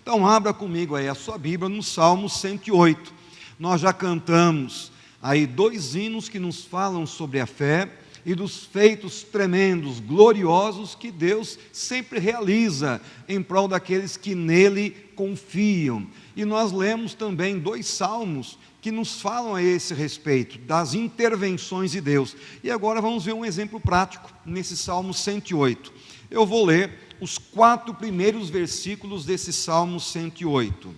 Então abra comigo aí a sua Bíblia no Salmo 108. Nós já cantamos aí 2 hinos que nos falam sobre a fé e dos feitos tremendos, gloriosos que Deus sempre realiza em prol daqueles que nele confiam. E nós lemos também 2 salmos que nos falam a esse respeito, das intervenções de Deus. E agora vamos ver um exemplo prático nesse Salmo 108. Eu vou ler os 4 primeiros versículos desse Salmo 108.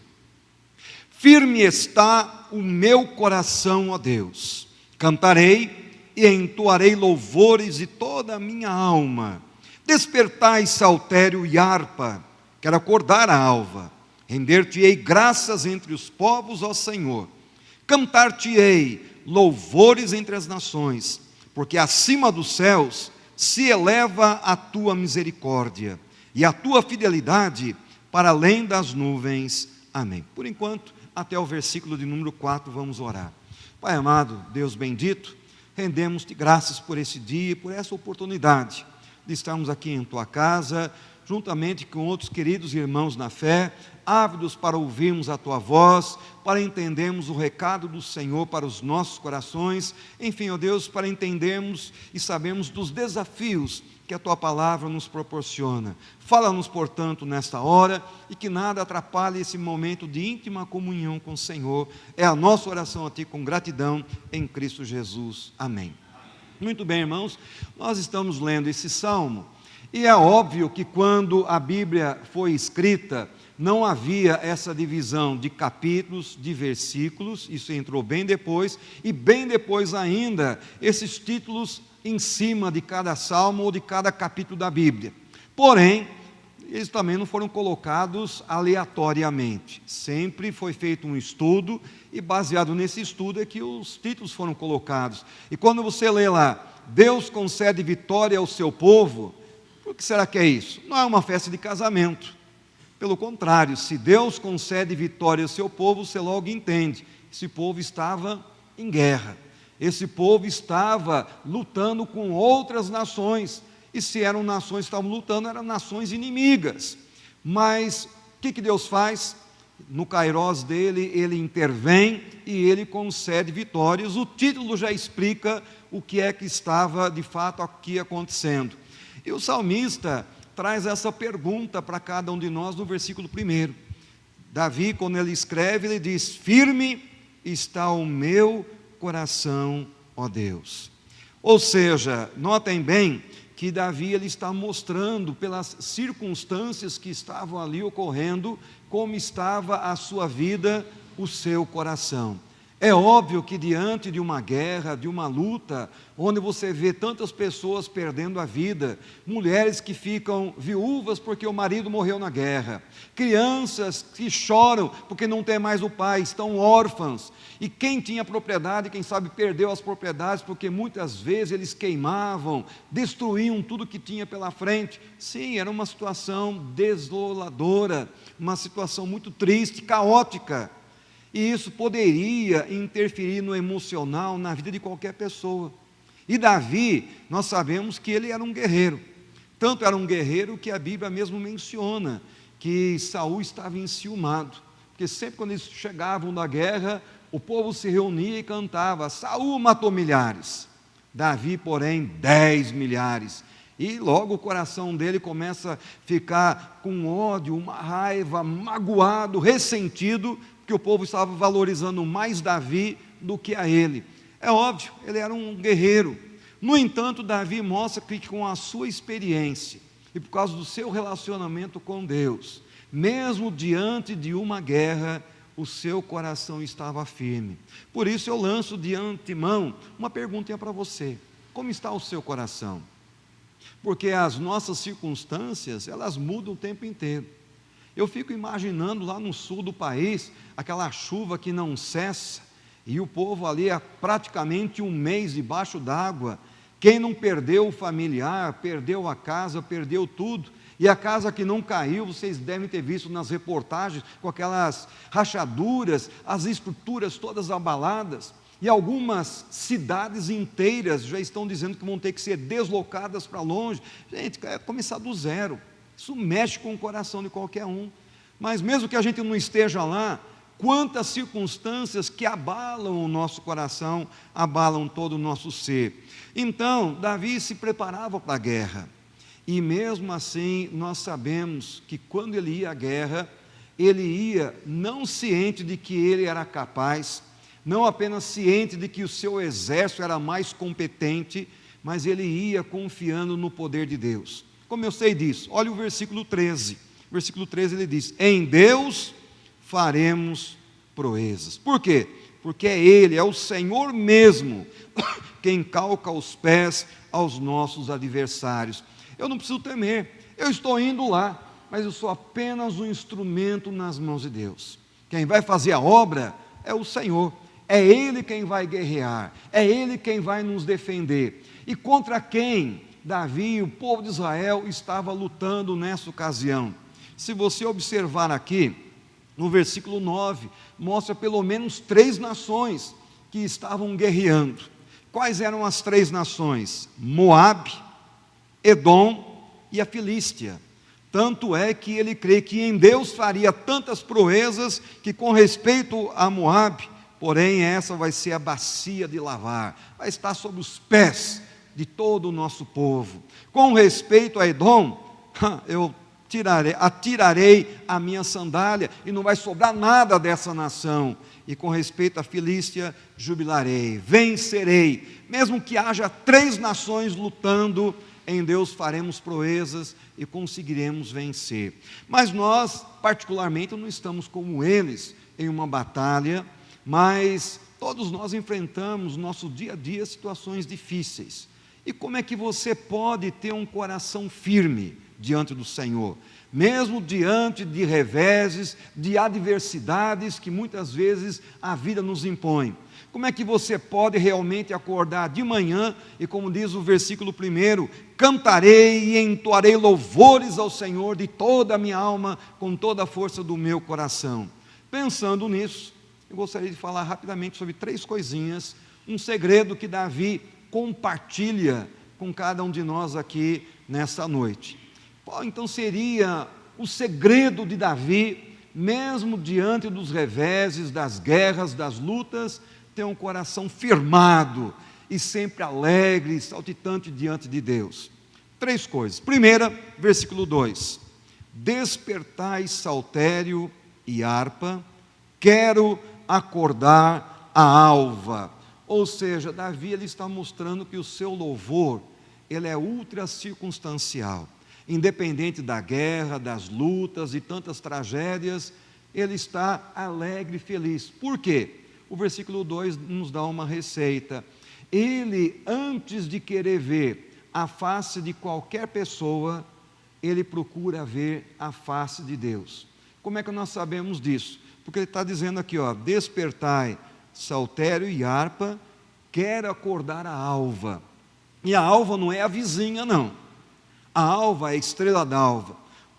Firme está o meu coração, ó Deus, cantarei e entoarei louvores de toda a minha alma. Despertai saltério e harpa, quero acordar a alva, render-te-ei graças entre os povos, ó Senhor. Cantar-te-ei louvores entre as nações, porque acima dos céus se eleva a tua misericórdia e a tua fidelidade para além das nuvens. Amém. Por enquanto, até o versículo de número 4, vamos orar. Pai amado, Deus bendito, rendemos-te graças por esse dia e por essa oportunidade de estarmos aqui em tua casa, juntamente com outros queridos irmãos na fé, ávidos para ouvirmos a tua voz, para entendermos o recado do Senhor para os nossos corações, enfim, ó Deus, para entendermos e sabermos dos desafios que a tua palavra nos proporciona. Fala-nos, portanto, nesta hora, e que nada atrapalhe esse momento de íntima comunhão com o Senhor. É a nossa oração a ti com gratidão em Cristo Jesus. Amém. Muito bem, irmãos, nós estamos lendo esse salmo, e é óbvio que quando a Bíblia foi escrita, não havia essa divisão de capítulos, de versículos, isso entrou bem depois, e bem depois ainda, esses títulos em cima de cada salmo ou de cada capítulo da Bíblia. Porém, eles também não foram colocados aleatoriamente. Sempre foi feito um estudo, e baseado nesse estudo é que os títulos foram colocados. E quando você lê lá, Deus concede vitória ao seu povo, o que será que é isso? Não é uma festa de casamento. Pelo contrário, se Deus concede vitória ao seu povo, você logo entende, esse povo estava em guerra, esse povo estava lutando com outras nações, e se eram nações que estavam lutando, eram nações inimigas. Mas o que Deus faz? No kairós dele, ele intervém e ele concede vitórias. O título já explica o que é que estava de fato aqui acontecendo. E o salmista traz essa pergunta para cada um de nós no versículo 1. Davi, quando ele escreve, ele diz: firme está o meu coração, ó Deus. Ou seja, notem bem que Davi ele está mostrando pelas circunstâncias que estavam ali ocorrendo, como estava a sua vida, o seu coração. É óbvio que diante de uma guerra, de uma luta, onde você vê tantas pessoas perdendo a vida, mulheres que ficam viúvas porque o marido morreu na guerra, crianças que choram porque não tem mais o pai, estão órfãos, e quem tinha propriedade, quem sabe perdeu as propriedades, porque muitas vezes eles queimavam, destruíam tudo que tinha pela frente. Sim, era uma situação desoladora, uma situação muito triste, caótica. E isso poderia interferir no emocional, na vida de qualquer pessoa. E Davi, nós sabemos que ele era um guerreiro. Tanto era um guerreiro que a Bíblia mesmo menciona que Saul estava enciumado. Porque sempre quando eles chegavam da guerra, o povo se reunia e cantava: Saul matou milhares, Davi, porém, 10 milhares. E logo o coração dele começa a ficar com ódio, uma raiva, magoado, ressentido, que o povo estava valorizando mais Davi do que a ele. É óbvio, ele era um guerreiro. No entanto, Davi mostra que com a sua experiência e por causa do seu relacionamento com Deus, mesmo diante de uma guerra, o seu coração estava firme. Por isso eu lanço de antemão uma pergunta para você: como está o seu coração? Porque as nossas circunstâncias, elas mudam o tempo inteiro. Eu fico imaginando lá no sul do país, aquela chuva que não cessa, e o povo ali há praticamente um mês debaixo d'água. Quem não perdeu o familiar, perdeu a casa, perdeu tudo. E a casa que não caiu, vocês devem ter visto nas reportagens, com aquelas rachaduras, as estruturas todas abaladas. E algumas cidades inteiras já estão dizendo que vão ter que ser deslocadas para longe. Gente, é começar do zero. Isso mexe com o coração de qualquer um. Mas mesmo que a gente não esteja lá, quantas circunstâncias que abalam o nosso coração, abalam todo o nosso ser. Então, Davi se preparava para a guerra. E mesmo assim, nós sabemos que quando ele ia à guerra, ele ia não ciente de que ele era capaz, não apenas ciente de que o seu exército era mais competente, mas ele ia confiando no poder de Deus. Como eu sei disso? Olha o versículo 13. Versículo 13 ele diz: em Deus faremos proezas. Por quê? Porque é Ele, é o Senhor mesmo, quem calca os pés aos nossos adversários. Eu não preciso temer, eu estou indo lá, mas eu sou apenas um instrumento nas mãos de Deus. Quem vai fazer a obra é o Senhor, é Ele quem vai guerrear, é Ele quem vai nos defender. E contra quem Davi e o povo de Israel estava lutando nessa ocasião? Se você observar aqui, no versículo 9, mostra pelo menos 3 nações que estavam guerreando. Quais eram as 3 nações? Moabe, Edom e a Filístia. Tanto é que ele crê que em Deus faria tantas proezas que com respeito a Moabe, porém essa vai ser a bacia de lavar, vai estar sob os pés de todo o nosso povo. Com respeito a Edom, eu atirarei a minha sandália e não vai sobrar nada dessa nação. E com respeito à Filístia, jubilarei, vencerei. Mesmo que haja 3 nações lutando, em Deus faremos proezas e conseguiremos vencer. Mas nós, particularmente, não estamos como eles em uma batalha, mas todos nós enfrentamos no nosso dia a dia situações difíceis. E como é que você pode ter um coração firme diante do Senhor, mesmo diante de reveses, de adversidades que muitas vezes a vida nos impõe? Como é que você pode realmente acordar de manhã e, como diz o versículo 1, cantarei e entoarei louvores ao Senhor de toda a minha alma, com toda a força do meu coração? Pensando nisso, eu gostaria de falar rapidamente sobre 3 coisinhas, um segredo que Davi compartilha com cada um de nós aqui nessa noite. Qual então seria o segredo de Davi, mesmo diante dos reveses, das guerras, das lutas, ter um coração firmado e sempre alegre, saltitante diante de Deus? 3 coisas. Primeira, versículo 2: despertai saltério e harpa, quero acordar a alva. Ou seja, Davi ele está mostrando que o seu louvor ele é ultra circunstancial. Independente da guerra, das lutas e tantas tragédias, ele está alegre e feliz. Por quê? O versículo 2 nos dá uma receita. Ele, antes de querer ver a face de qualquer pessoa, ele procura ver a face de Deus. Como é que nós sabemos disso? Porque ele está dizendo aqui, ó, despertai saltério e harpa, quero acordar a alva. E a alva não é a vizinha, não. A alva é a estrela d'alva.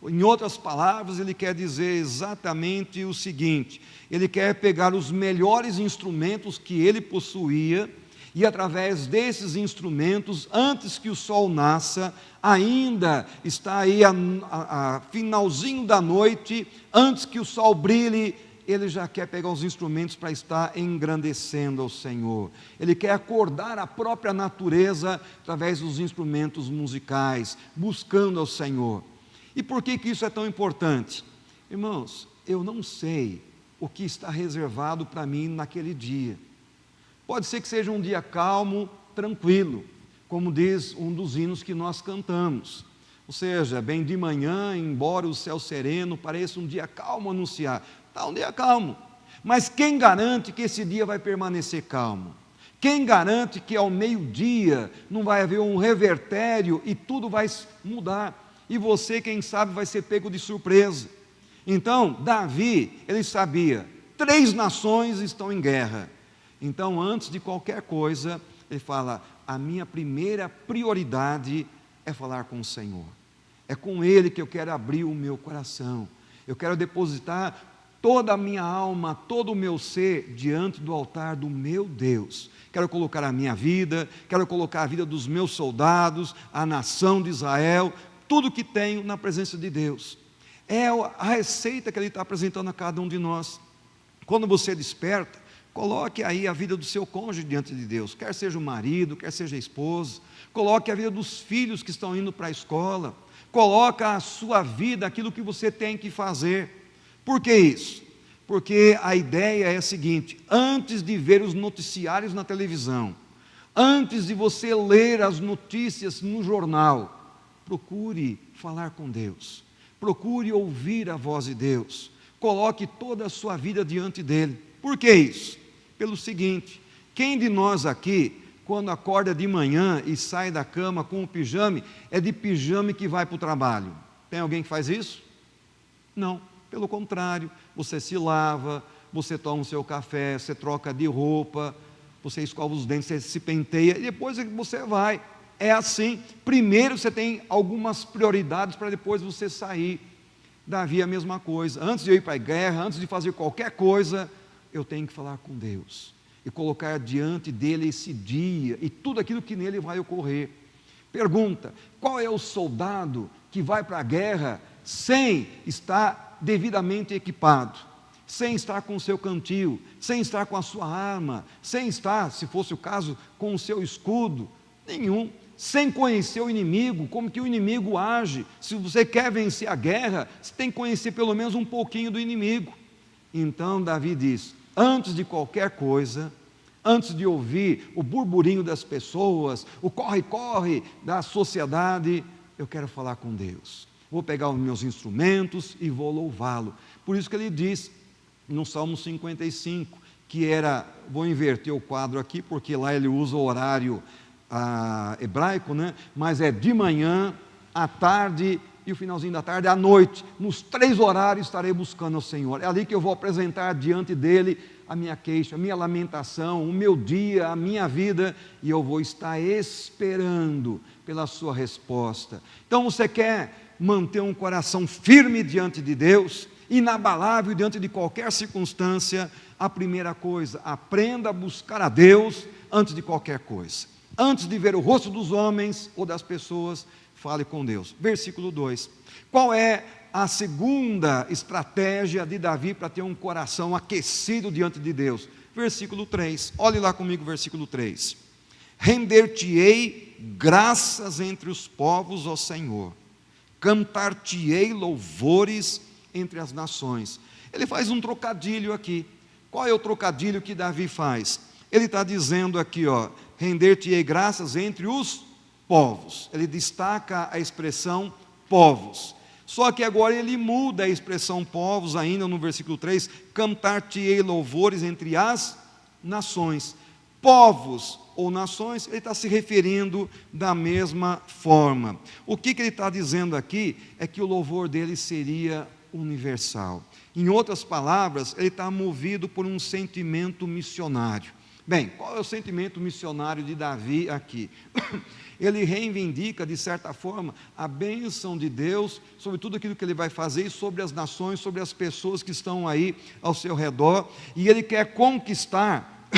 Em outras palavras, ele quer dizer exatamente o seguinte: ele quer pegar os melhores instrumentos que ele possuía e através desses instrumentos, antes que o sol nasça, ainda está aí a finalzinho da noite, antes que o sol brilhe, ele já quer pegar os instrumentos para estar engrandecendo ao Senhor. Ele quer acordar a própria natureza através dos instrumentos musicais, buscando ao Senhor. E por que isso é tão importante? Irmãos, eu não sei o que está reservado para mim naquele dia. Pode ser que seja um dia calmo, tranquilo, como diz um dos hinos que nós cantamos. Ou seja, bem de manhã, embora o céu sereno pareça um dia calmo anunciar. Está um dia calmo, mas quem garante que esse dia vai permanecer calmo? Quem garante que ao meio-dia não vai haver um revertério e tudo vai mudar? E você, quem sabe, vai ser pego de surpresa. Então, Davi, ele sabia, 3 nações estão em guerra. Então, antes de qualquer coisa, ele fala, a minha primeira prioridade é falar com o Senhor. É com Ele que eu quero abrir o meu coração. Eu quero depositar toda a minha alma, todo o meu ser diante do altar do meu Deus. Quero colocar a minha vida, quero colocar a vida dos meus soldados, a nação de Israel, tudo que tenho na presença de Deus. É a receita que ele está apresentando a cada um de nós. Quando você desperta, coloque aí a vida do seu cônjuge diante de Deus, quer seja o marido, quer seja a esposa, coloque a vida dos filhos que estão indo para a escola, coloca a sua vida, aquilo que você tem que fazer. Por que isso? Porque a ideia é a seguinte: antes de ver os noticiários na televisão, antes de você ler as notícias no jornal, procure falar com Deus, procure ouvir a voz de Deus, coloque toda a sua vida diante dele. Por que isso? Pelo seguinte: quem de nós aqui, quando acorda de manhã e sai da cama com o pijama, é de pijama que vai para o trabalho? Tem alguém que faz isso? Não, pelo contrário, você se lava, você toma o seu café, você troca de roupa, você escova os dentes, você se penteia, e depois você vai. É assim, primeiro você tem algumas prioridades para depois você sair. Davi a mesma coisa, antes de eu ir para a guerra, antes de fazer qualquer coisa, eu tenho que falar com Deus, e colocar diante dele esse dia, e tudo aquilo que nele vai ocorrer. Pergunta: qual é o soldado que vai para a guerra sem estar devidamente equipado, sem estar com o seu cantil, sem estar com a sua arma, sem estar, se fosse o caso, com o seu escudo? Nenhum. Sem conhecer o inimigo, como que o inimigo age. Se você quer vencer a guerra, você tem que conhecer pelo menos um pouquinho do inimigo. Então Davi diz: antes de qualquer coisa, antes de ouvir o burburinho das pessoas, o corre-corre da sociedade, eu quero falar com Deus. Vou pegar os meus instrumentos e vou louvá-lo. Por isso que ele diz no Salmo 55, que era, vou inverter o quadro aqui, porque lá ele usa o horário hebraico, né? Mas é de manhã, à tarde e o finalzinho da tarde, à noite. Nos 3 horários estarei buscando ao Senhor. É ali que eu vou apresentar diante dele a minha queixa, a minha lamentação, o meu dia, a minha vida, e eu vou estar esperando pela sua resposta. Então você quer manter um coração firme diante de Deus, inabalável diante de qualquer circunstância? A primeira coisa, aprenda a buscar a Deus antes de qualquer coisa. Antes de ver o rosto dos homens ou das pessoas, fale com Deus. Versículo 2. Qual é a segunda estratégia de Davi para ter um coração aquecido diante de Deus? Versículo 3. Olhe lá comigo, versículo 3. Render-te-ei graças entre os povos, ó Senhor. Cantar-te-ei louvores entre as nações. Ele faz um trocadilho aqui. Qual é o trocadilho que Davi faz? Ele está dizendo aqui, ó, render-te-ei graças entre os povos. Ele destaca a expressão povos. Só que agora ele muda a expressão povos, ainda no versículo 3, cantar-te-ei louvores entre as nações. Povos ou nações, ele está se referindo da mesma forma. O que ele está dizendo aqui é que o louvor dele seria universal. Em outras palavras, ele está movido por um sentimento missionário. Bem, qual é o sentimento missionário de Davi aqui? Ele reivindica, de certa forma, a bênção de Deus sobre tudo aquilo que ele vai fazer, e sobre as nações, sobre as pessoas que estão aí ao seu redor, e ele quer conquistar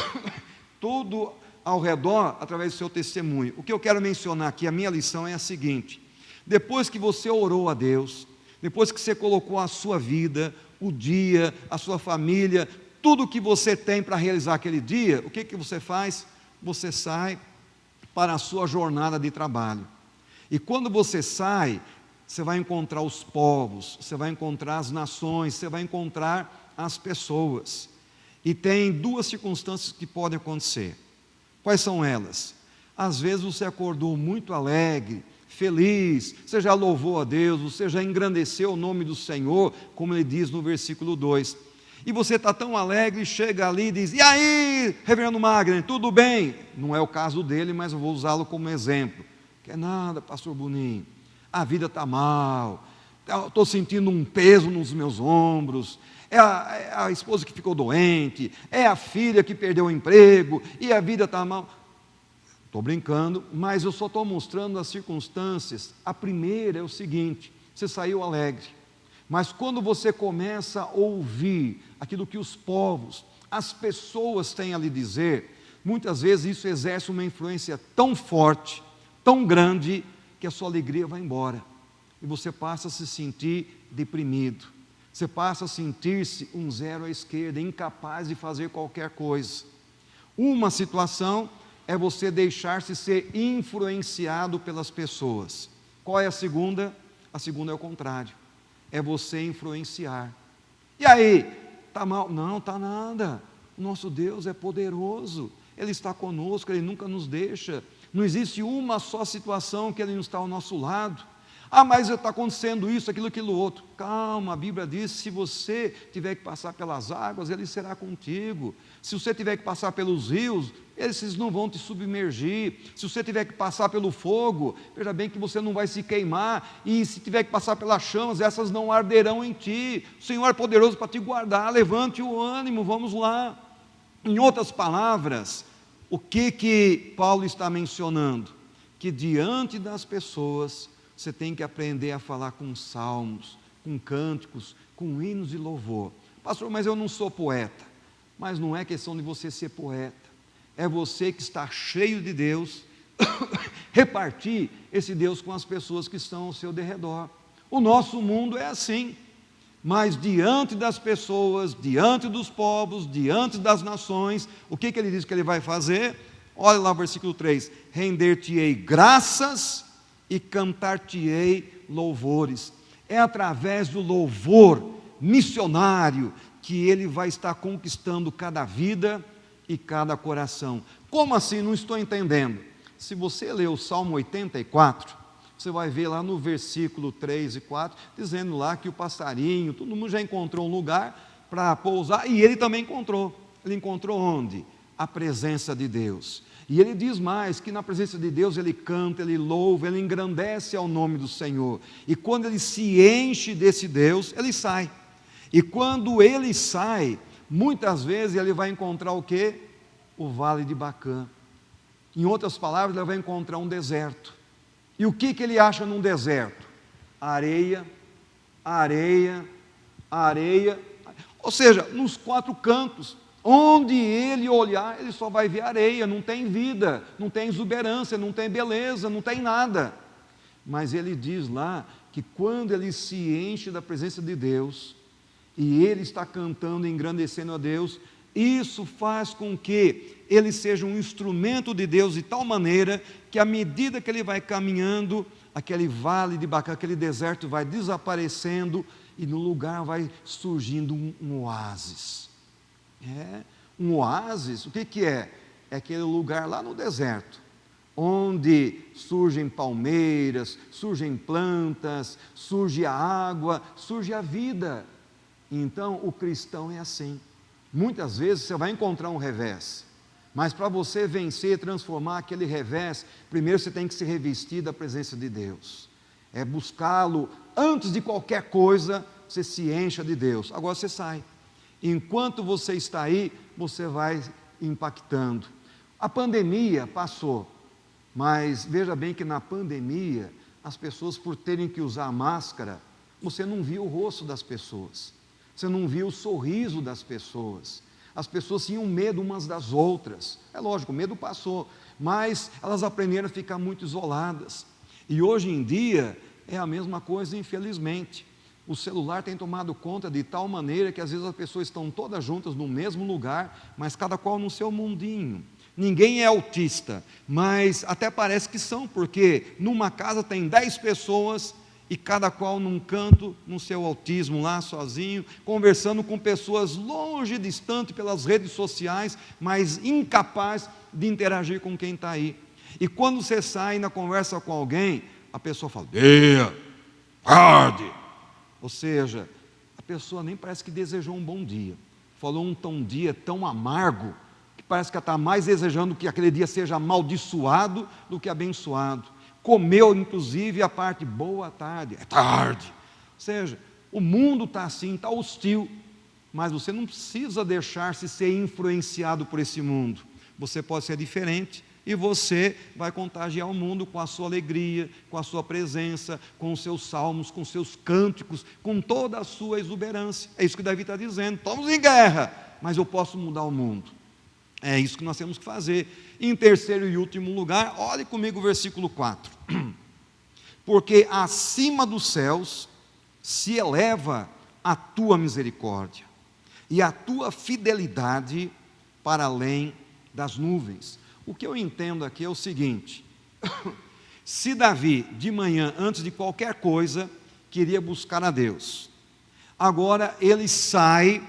tudo ao redor através do seu testemunho. O que eu quero mencionar aqui, a minha lição é a seguinte: depois que você orou a Deus, depois que você colocou a sua vida, o dia, a sua família, tudo que você tem para realizar aquele dia, o que você faz? Você sai para a sua jornada de trabalho. E quando você sai, você vai encontrar os povos, você vai encontrar as nações, você vai encontrar as pessoas. E tem 2 circunstâncias que podem acontecer. Quais são elas? Às vezes você acordou muito alegre, feliz, você já louvou a Deus, você já engrandeceu o nome do Senhor, como ele diz no versículo 2. E você está tão alegre, chega ali e diz: e aí, reverendo Magno, tudo bem? Não é o caso dele, mas eu vou usá-lo como exemplo. Que é nada, pastor Boninho, a vida está mal, estou sentindo um peso nos meus ombros, é a esposa que ficou doente, é a filha que perdeu o emprego, e a vida está mal. Estou brincando, mas eu só estou mostrando as circunstâncias. A primeira é o seguinte: você saiu alegre, mas quando você começa a ouvir aquilo que os povos, as pessoas têm a lhe dizer, muitas vezes isso exerce uma influência tão forte, tão grande, que a sua alegria vai embora. e você passa a se sentir deprimido. Você passa a sentir-se um zero à esquerda, incapaz de fazer qualquer coisa. Uma situação é você deixar-se ser influenciado pelas pessoas. Qual é a segunda? A segunda é o contrário. É você influenciar. E aí, está mal? Não, está nada. O nosso Deus é poderoso. Ele está conosco, Ele nunca nos deixa. Não existe uma só situação que Ele não está ao nosso lado. Ah, mas está acontecendo isso, aquilo outro. Calma, a Bíblia diz, se você tiver que passar pelas águas, Ele será contigo. Se você tiver que passar pelos rios, esses não vão te submergir. Se você tiver que passar pelo fogo, veja bem que você não vai se queimar. E se tiver que passar pelas chamas, essas não arderão em ti. O Senhor é poderoso para te guardar, levante o ânimo, vamos lá. Em outras palavras, o que Paulo está mencionando? Que diante das pessoas, você tem que aprender a falar com salmos, com cânticos, com hinos de louvor. Pastor, mas eu não sou poeta. Mas não é questão de você ser poeta. É você que está cheio de Deus, repartir esse Deus com as pessoas que estão ao seu derredor. O nosso mundo é assim. Mas diante das pessoas, diante dos povos, diante das nações, o que ele diz que ele vai fazer? Olha lá o versículo 3: render-te-ei graças e cantar-te-ei louvores. É através do louvor missionário que ele vai estar conquistando cada vida e cada coração. Como assim? Não estou entendendo. Se você ler o Salmo 84, você vai ver lá no versículo 3 e 4, dizendo lá que o passarinho, todo mundo já encontrou um lugar para pousar, e ele também encontrou. Ele encontrou onde? A presença de Deus. E ele diz mais, que na presença de Deus ele canta, ele louva, ele engrandece ao nome do Senhor. E quando ele se enche desse Deus, ele sai. E quando ele sai, muitas vezes ele vai encontrar o quê? O vale de Bacã. Em outras palavras, ele vai encontrar um deserto. E o que ele acha num deserto? Areia, areia, areia. Ou seja, nos quatro cantos. Onde ele olhar, ele só vai ver areia, não tem vida, não tem exuberância, não tem beleza, não tem nada. Mas ele diz lá que quando ele se enche da presença de Deus, e ele está cantando e engrandecendo a Deus, isso faz com que ele seja um instrumento de Deus de tal maneira que à medida que ele vai caminhando, aquele vale de Bacã, aquele deserto vai desaparecendo e no lugar vai surgindo um oásis. Um oásis, o que é? É aquele lugar lá no deserto, onde surgem palmeiras, surgem plantas, surge a água, surge a vida. Então o cristão é assim. Muitas vezes você vai encontrar um revés, mas para você vencer e transformar aquele revés, primeiro você tem que se revestir da presença de Deus. É buscá-lo antes de qualquer coisa, você se encha de Deus. Agora você sai. Enquanto você está aí, você vai impactando. A pandemia passou, mas veja bem que na pandemia, as pessoas por terem que usar máscara, você não viu o rosto das pessoas, você não viu o sorriso das pessoas, as pessoas tinham medo umas das outras. É lógico, o medo passou, mas elas aprenderam a ficar muito isoladas. E hoje em dia é a mesma coisa, infelizmente. O celular tem tomado conta de tal maneira que às vezes as pessoas estão todas juntas no mesmo lugar, mas cada qual no seu mundinho. Ninguém é autista, mas até parece que são, porque numa casa tem 10 pessoas e cada qual num canto, no seu autismo lá sozinho, conversando com pessoas longe, distante pelas redes sociais, mas incapaz de interagir com quem está aí. E quando você sai na conversa com alguém, a pessoa fala, dia, tarde. Ou seja, a pessoa nem parece que desejou um bom dia. Falou um dia tão amargo, que parece que ela está mais desejando que aquele dia seja amaldiçoado do que abençoado. Comeu, inclusive, a parte boa tarde. É tarde. Ou seja, o mundo está assim, está hostil. Mas você não precisa deixar-se ser influenciado por esse mundo. Você pode ser diferente. E você vai contagiar o mundo com a sua alegria, com a sua presença, com os seus salmos, com os seus cânticos, com toda a sua exuberância. É isso que Davi está dizendo. Estamos em guerra, mas eu posso mudar o mundo. É isso que nós temos que fazer. Em terceiro e último lugar, olhe comigo o versículo 4. porque acima dos céus se eleva a tua misericórdia e a tua fidelidade para além das nuvens. O que eu entendo aqui é o seguinte: se Davi, de manhã, antes de qualquer coisa, queria buscar a Deus, agora ele sai,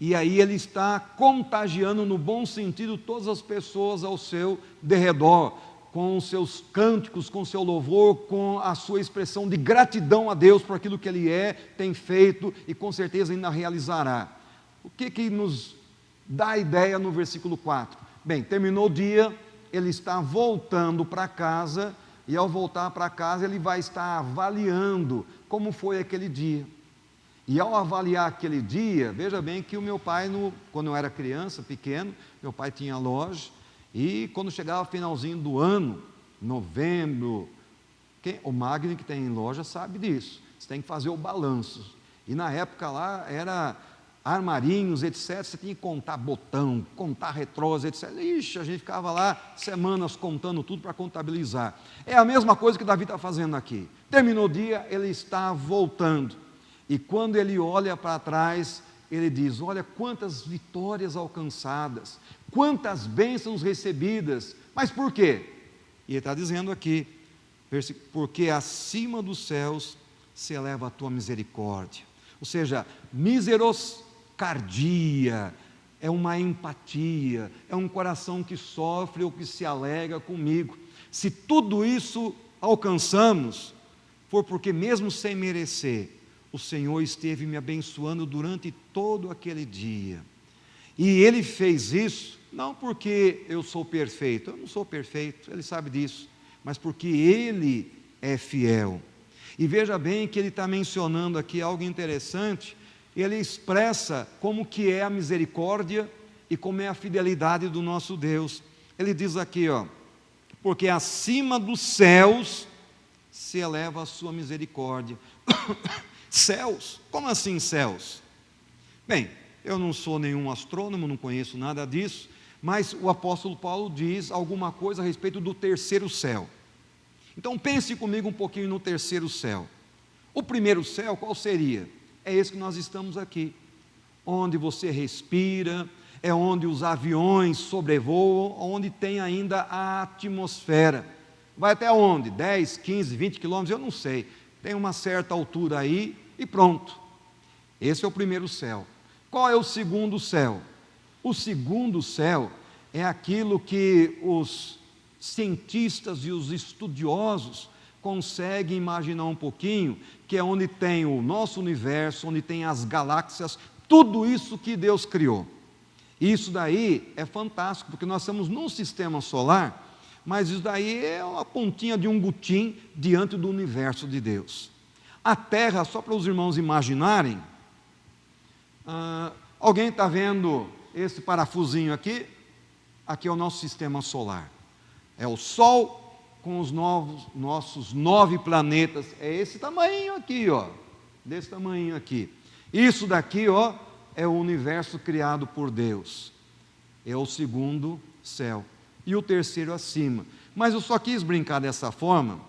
e aí ele está contagiando, no bom sentido, todas as pessoas ao seu derredor, com os seus cânticos, com o seu louvor, com a sua expressão de gratidão a Deus por aquilo que ele tem feito e com certeza ainda realizará. O que nos dá a ideia no versículo 4? Bem, terminou o dia, ele está voltando para casa, e ao voltar para casa ele vai estar avaliando como foi aquele dia. E ao avaliar aquele dia, veja bem que o meu pai, quando eu era criança, pequeno, meu pai tinha loja, e quando chegava finalzinho do ano, novembro, o Magno que tem loja sabe disso, você tem que fazer o balanço. E na época lá era armarinhos, etc., você tinha que contar botão, contar retrós, etc. Ixi, a gente ficava lá semanas contando tudo para contabilizar. É a mesma coisa que Davi está fazendo aqui. Terminou o dia, ele está voltando. E quando ele olha para trás, ele diz: olha quantas vitórias alcançadas, quantas bênçãos recebidas. Mas por quê? E ele está dizendo aqui, porque acima dos céus se eleva a tua misericórdia. Ou seja, miseroscardia é uma empatia, é um coração que sofre ou que se alegra comigo. Se tudo isso alcançamos, foi porque mesmo sem merecer, o Senhor esteve me abençoando durante todo aquele dia. E Ele fez isso, não porque eu sou perfeito, eu não sou perfeito, Ele sabe disso, mas porque Ele é fiel. E veja bem que Ele está mencionando aqui algo interessante, Ele expressa como que é a misericórdia e como é a fidelidade do nosso Deus. Ele diz aqui, porque acima dos céus se eleva a sua misericórdia. Céus? Como assim céus? Bem, eu não sou nenhum astrônomo, não conheço nada disso, mas o apóstolo Paulo diz alguma coisa a respeito do terceiro céu. Então pense comigo um pouquinho no terceiro céu. O primeiro céu, qual seria? É esse que nós estamos aqui, onde você respira, é onde os aviões sobrevoam, onde tem ainda a atmosfera. Vai até onde? 10, 15, 20 quilômetros, eu não sei. Tem uma certa altura aí e pronto. Esse é o primeiro céu. Qual é o segundo céu? O segundo céu é aquilo que os cientistas e os estudiosos conseguem imaginar um pouquinho, que é onde tem o nosso universo, onde tem as galáxias, tudo isso que Deus criou. Isso daí é fantástico, porque nós estamos num sistema solar, mas isso daí é uma pontinha de um gutim diante do universo de Deus. A Terra, só para os irmãos imaginarem, alguém está vendo esse parafusinho aqui? Aqui é o nosso sistema solar. É o Sol com os nossos 9 planetas. É esse tamanho aqui, desse tamanho aqui. Isso daqui, é o universo criado por Deus. É o segundo céu. E o terceiro acima. Mas eu só quis brincar dessa forma,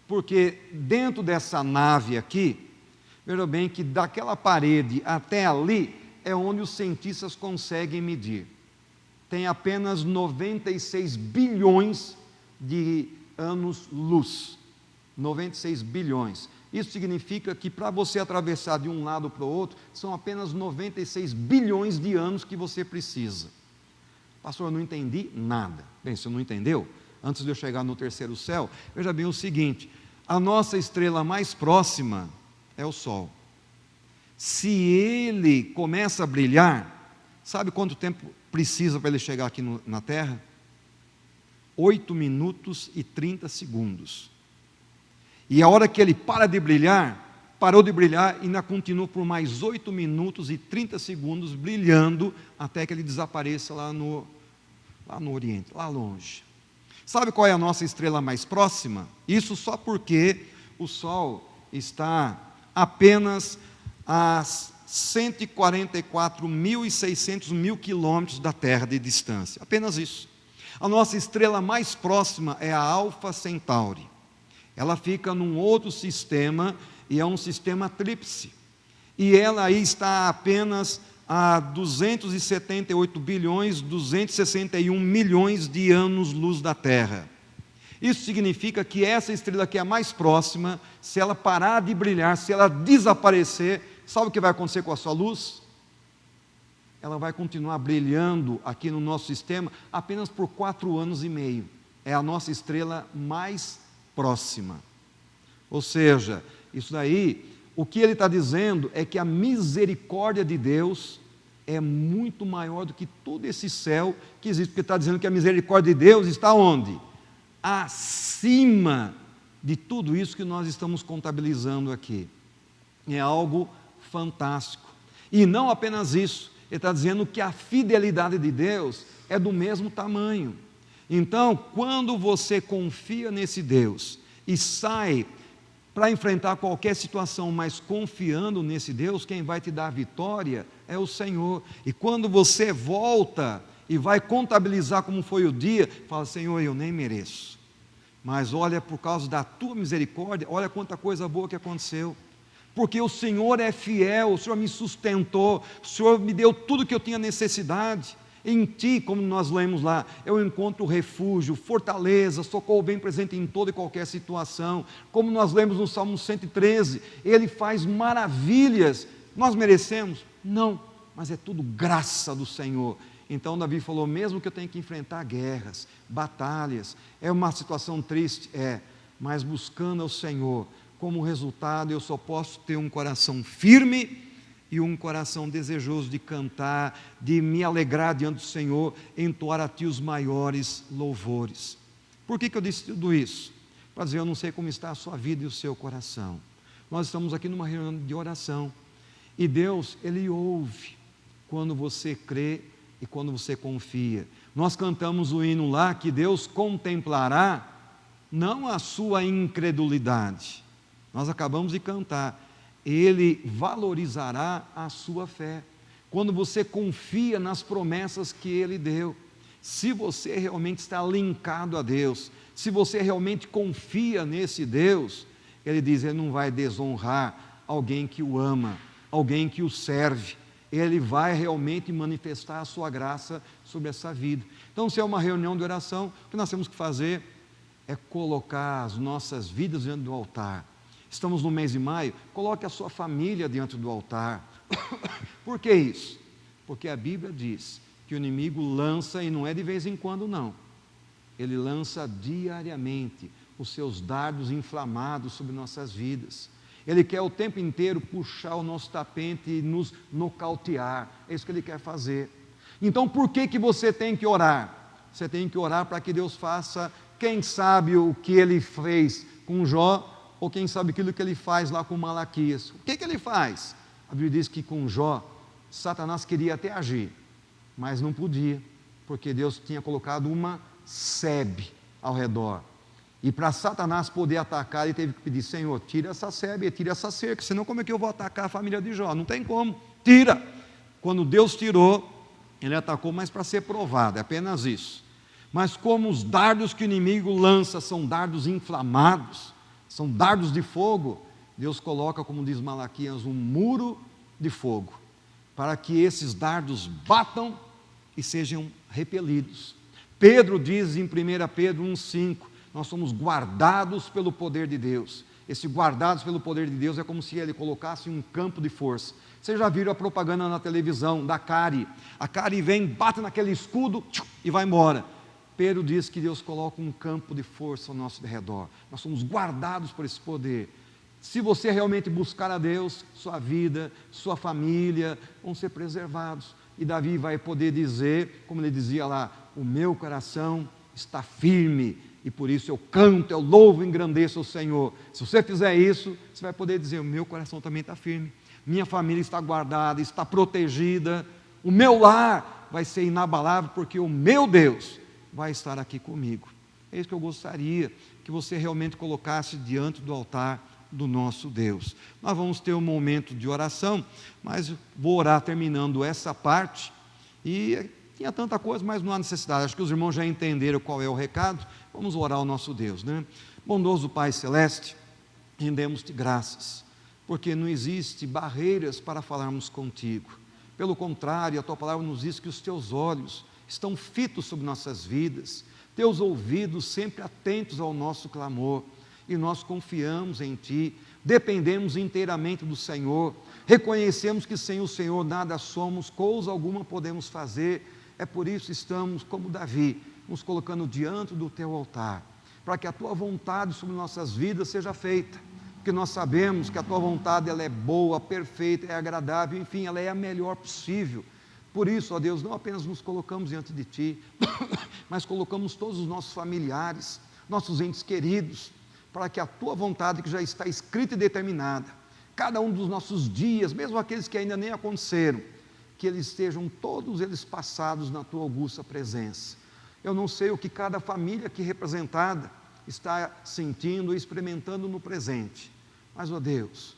porque dentro dessa nave aqui, veja bem que daquela parede até ali, é onde os cientistas conseguem medir. Tem apenas 96 bilhões de anos-luz. 96 bilhões. Isso significa que para você atravessar de um lado para o outro, são apenas 96 bilhões de anos que você precisa. Pastor, eu não entendi nada. Bem, você não entendeu? Antes de eu chegar no terceiro céu, veja bem o seguinte: a nossa estrela mais próxima é o Sol. Se ele começa a brilhar, sabe quanto tempo precisa para ele chegar aqui na Terra? 8 minutos e 30 segundos. E a hora que ele parou de brilhar, ainda continua por mais 8 minutos e 30 segundos brilhando, até que ele desapareça lá no Oriente, lá longe. Sabe qual é a nossa estrela mais próxima? Isso só porque o Sol está apenas a 144.600 quilômetros da Terra de distância. Apenas isso. A nossa estrela mais próxima é a Alfa Centauri. Ela fica num outro sistema, e é um sistema tríplice. E ela aí está apenas a 278 bilhões, 261 milhões de anos-luz da Terra. Isso significa que essa estrela que é a mais próxima, se ela parar de brilhar, se ela desaparecer, sabe o que vai acontecer com a sua luz? Ela vai continuar brilhando aqui no nosso sistema apenas por 4 anos e meio. É a nossa estrela mais próxima. Ou seja, isso daí, o que ele está dizendo é que a misericórdia de Deus é muito maior do que todo esse céu que existe, porque está dizendo que a misericórdia de Deus está onde? Acima de tudo isso que nós estamos contabilizando aqui. É algo fantástico. E não apenas isso, ele está dizendo que a fidelidade de Deus é do mesmo tamanho. Então, quando você confia nesse Deus e sai para enfrentar qualquer situação, mas confiando nesse Deus, quem vai te dar a vitória é o Senhor. E quando você volta e vai contabilizar como foi o dia, fala: Senhor, eu nem mereço, mas olha, por causa da tua misericórdia, olha quanta coisa boa que aconteceu, porque o Senhor é fiel, o Senhor me sustentou, o Senhor me deu tudo que eu tinha necessidade. Em ti, como nós lemos lá, eu encontro refúgio, fortaleza, socorro bem presente em toda e qualquer situação. Como nós lemos no Salmo 113, ele faz maravilhas. Nós merecemos? Não, mas é tudo graça do Senhor. Então Davi falou: mesmo que eu tenha que enfrentar guerras, batalhas, é uma situação triste, mas buscando ao Senhor, como resultado eu só posso ter um coração firme e um coração desejoso de cantar, de me alegrar diante do Senhor, entoar a Ti os maiores louvores. Por que eu disse tudo isso? Para dizer: eu não sei como está a sua vida e o seu coração. Nós estamos aqui numa reunião de oração, e Deus, Ele ouve quando você crê e quando você confia. Nós cantamos o hino lá que Deus contemplará não a sua incredulidade, nós acabamos de cantar, Ele valorizará a sua fé. Quando você confia nas promessas que Ele deu, se você realmente está linkado a Deus, se você realmente confia nesse Deus, Ele diz: Ele não vai desonrar alguém que o ama, alguém que o serve. Ele vai realmente manifestar a sua graça sobre essa vida. Então, se é uma reunião de oração, o que nós temos que fazer é colocar as nossas vidas diante do altar. Estamos no mês de maio, coloque a sua família diante do altar. Por que isso? Porque a Bíblia diz que o inimigo lança, e não é de vez em quando não, ele lança diariamente os seus dardos inflamados sobre nossas vidas. Ele quer o tempo inteiro puxar o nosso tapete e nos nocautear. É isso que ele quer fazer. Então, por que você tem que orar? Você tem que orar para que Deus faça, quem sabe o que ele fez com Jó, ou quem sabe aquilo que ele faz lá com Malaquias. O que ele faz? A Bíblia diz que com Jó, Satanás queria até agir, mas não podia, porque Deus tinha colocado uma sebe ao redor. E para Satanás poder atacar, ele teve que pedir: Senhor, tira essa sebe, tira essa cerca, senão como é que eu vou atacar a família de Jó? Não tem como, tira. Quando Deus tirou, ele atacou, mas para ser provado, é apenas isso. Mas como os dardos que o inimigo lança são dardos inflamados, são dardos de fogo, Deus coloca, como diz Malaquias, um muro de fogo, para que esses dardos batam e sejam repelidos. Pedro diz em 1 Pedro 1,5, nós somos guardados pelo poder de Deus. Esse guardados pelo poder de Deus é como se ele colocasse um campo de força. Vocês já viram a propaganda na televisão da Cari? A Cari vem, bate naquele escudo e vai embora. Pedro diz que Deus coloca um campo de força ao nosso redor. Nós somos guardados por esse poder. Se você realmente buscar a Deus, sua vida, sua família vão ser preservados. E Davi vai poder dizer, como ele dizia lá: o meu coração está firme, e por isso eu canto, eu louvo e engrandeço o Senhor. Se você fizer isso, você vai poder dizer: o meu coração também está firme, minha família está guardada, está protegida, o meu lar vai ser inabalável, porque o meu Deus vai estar aqui comigo. É isso que eu gostaria que você realmente colocasse diante do altar do nosso Deus. Nós vamos ter um momento de oração, mas vou orar terminando essa parte, e Tinha tanta coisa, mas não há necessidade. Acho que os irmãos já entenderam qual é o recado. Vamos orar ao nosso Deus, né? Bondoso Pai Celeste, rendemos-te graças, porque não existe barreiras para falarmos contigo. Pelo contrário, a tua palavra nos diz que os teus olhos estão fitos sobre nossas vidas, teus ouvidos sempre atentos ao nosso clamor, e nós confiamos em ti, dependemos inteiramente do Senhor, reconhecemos que sem o Senhor nada somos, coisa alguma podemos fazer. É por isso que estamos, como Davi, nos colocando diante do teu altar, para que a tua vontade sobre nossas vidas seja feita, porque nós sabemos que a tua vontade ela é boa, perfeita, é agradável, enfim, ela é a melhor possível. Por isso, ó Deus, não apenas nos colocamos diante de ti, mas colocamos todos os nossos familiares, nossos entes queridos, para que a tua vontade, que já está escrita e determinada, cada um dos nossos dias, mesmo aqueles que ainda nem aconteceram, que eles estejam todos eles passados na tua augusta presença. Eu não sei o que cada família aqui representada está sentindo e experimentando no presente, mas, ó Deus,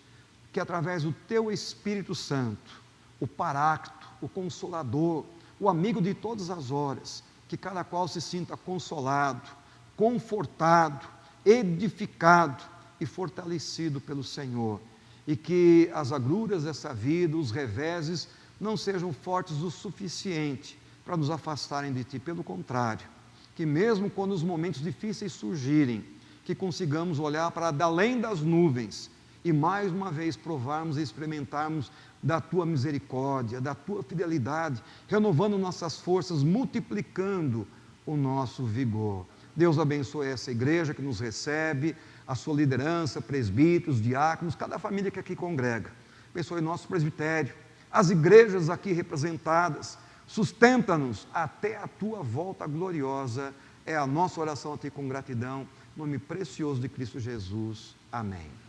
que através do teu Espírito Santo, o Paráclito, o Consolador, o amigo de todas as horas, que cada qual se sinta consolado, confortado, edificado e fortalecido pelo Senhor, e que as agruras dessa vida, os reveses, não sejam fortes o suficiente para nos afastarem de ti. Pelo contrário, que mesmo quando os momentos difíceis surgirem, que consigamos olhar para além das nuvens e mais uma vez provarmos e experimentarmos da tua misericórdia, da tua fidelidade, renovando nossas forças, multiplicando o nosso vigor. Deus abençoe essa igreja que nos recebe, a sua liderança, presbíteros, diáconos, cada família que aqui congrega. Abençoe nosso presbitério, as igrejas aqui representadas, sustenta-nos até a tua volta gloriosa. É a nossa oração a ti com gratidão, em nome precioso de Cristo Jesus. Amém.